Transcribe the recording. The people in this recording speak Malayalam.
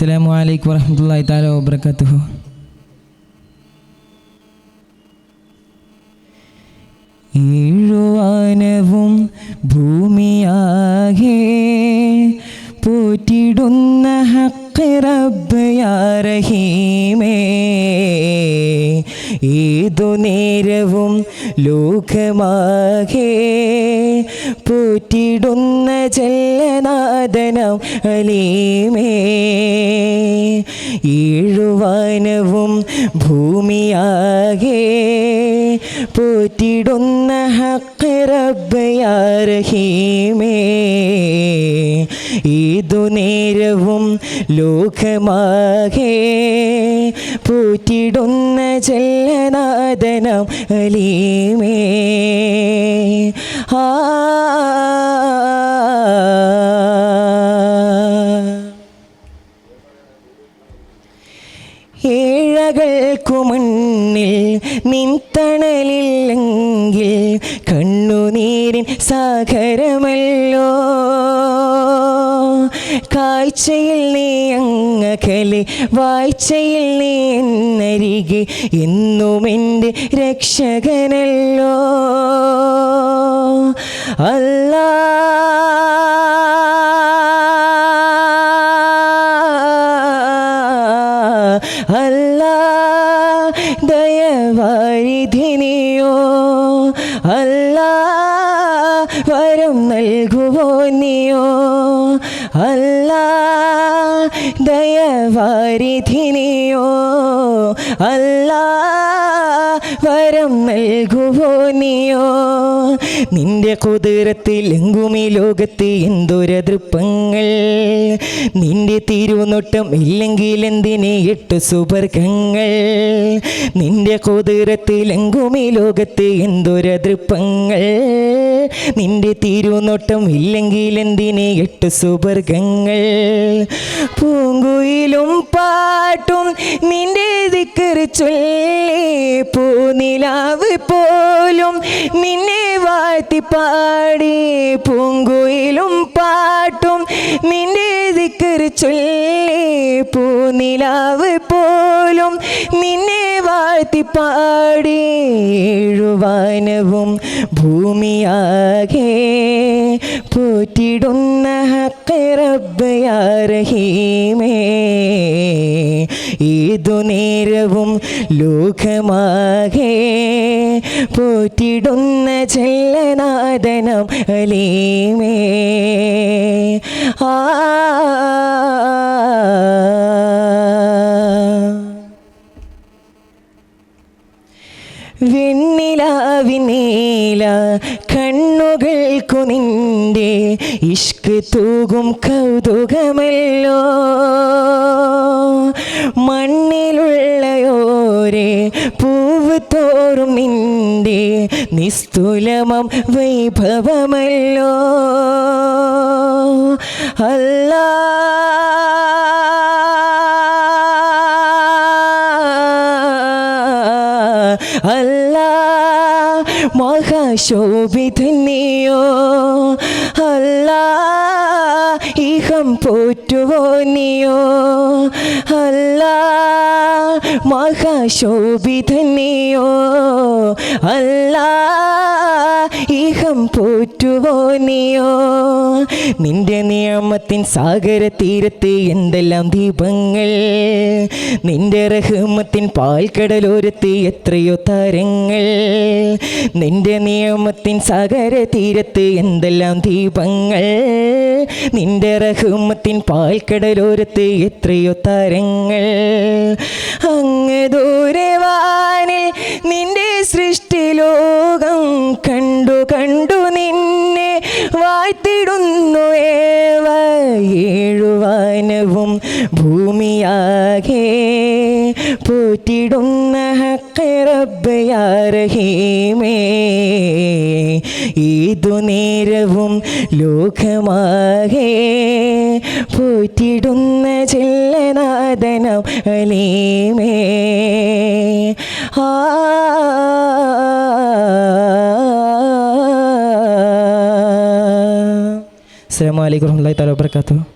അസ്സലാമു അലൈക്കും വറഹ്മത്തുള്ളാഹി തആല വബറകാതുഹു. ഏഴുവാനവും ഭൂമിയാകെ പോറ്റിടുന്ന ഹഖ് റബ്ബ് യാ റഹീമേ, ഏതു നേരവും ലോകമാകെ പോറ്റിടുന്ന ജല്ലനാദനം അലീമേ, ഏഴുവാനവും ഭൂമിയാകെ പോറ്റിടുന്ന ഹഖ് റബ്ബ് യാ റഹീമേ, ഏതു നേരവും ലോകമാകെ പോറ്റിടുന്ന ജല്ലനാദനം അലീമേ. ഏഴകൾക്കു മുന്നിൽ നിൻ തണലില്ലെങ്കിൽ കണ്ണുനീരിൻ സാഗരമല്ലോ, കാഴ്ചയിൽ നീ അങ്ങകലെ വാഴ്ചയിൽ നീ എന്നരികെ എന്നും എൻ്റെ രക്ഷകനല്ലോ. അല്ലാ അല്ലാ ദയവാരിധിനിയോ, അല്ലാ വരം നൽകുവോ നീയോ, അല്ലാ ദയവാരിധിനിയോ, അല്ലാ വരം നൽകുവോ നീയോ. നിന്റെ കുതിരത്തിൽ എങ്കുമീ ലോകത്ത് എന്തൊരതൃപ്പങ്ങൾ, നിന്റെ തിരുനോട്ടം ഇല്ലെങ്കിൽ എന്തിന് 8 സുവർഗങ്ങൾ. നിന്റെ കുതിരത്തിൽ എങ്കുമീ ലോകത്ത് എന്തൊരതൃപ്പങ്ങൾ, നിന്റെ തിരുനോട്ടം ഇല്ലെങ്കിൽ എന്തിന് 8 സുവർഗങ്ങൾ. പൂങ്കുയിലും പാട്ടും നിന്റെ ദിക്റ് ചൊല്ലി, പൂനിലാവ് പോലും നിന്നെ വാഴ്ത്തി പാടി. പൂങ്കുയിലും പാട്ടും നിന്റെ ദിക്റ് ചൊല്ലി, പൂനിലാവ് പോലും നിന്നെ വാഴ്ത്തി പാടി. ഏഴുവാനവും ഭൂമിയാകെ പോറ്റിടുന്ന ഹഖ് റബ്ബ് യാ റഹീമേ, ഏതു നേരവും ലോകമാകെ പോറ്റിടുന്ന ജല്ലനാദനം അലീമേ. വെണ്ണിലാവിനീല കണ്ണുകൾക്കു നിന്റെ ഇഷ്ക് തൂകും കൗതുകമല്ലോ, മണ്ണിലുള്ളയോരെ പൂവ് തോറും നിന്റെ നിസ്തുലമം വൈഭവമല്ലോ. അല്ലാ അല്ലാ മഹാശോഭിതനെയോ, അല്ലാ ഇഹം പോറ്റുവോ നീയോ, അല്ലാ മഹാശോഭിതനെയോ, അല്ലാ ഇഹം പോറ്റുവോ നീയോ. നിന്റെ നിയമത്തിൻ സാഗര തീരത്ത് എന്തെല്ലാം ദീപങ്ങൾ, നിന്റെ റഹ്മത്തിൻ പാൽക്കടലോരത്ത് എത്രയോ താരങ്ങൾ. നിന്റെ നിയമത്തിൻ സാഗര തീരത്ത് എന്തെല്ലാം ദീപങ്ങൾ, നിന്റെ റഹ്മത്തിൻ പാൽക്കടലോരത്ത് എത്രയോ താരങ്ങൾ. അങ്ങ് ദൂരെ വാനിൽ നിന്റെ സൃഷ്ടിലോകം കണ്ടു കണ്ടു നിന്നെ വാഴ്ത്തിടുന്നു ഏവ. ഏഴുവാനവും ഭൂമിയാകെ പോറ്റിടുന്ന ഹഖ് റബ്ബ് യാ റഹീമേ, ഏതു നേരവും ലോകമാകെ പോറ്റിടുന്ന ജല്ലനാദനം അലീമേ. അസ്സലാമു അലൈക്കും വറഹ്മത്തുള്ളാഹി തആല വബറകാതുഹു.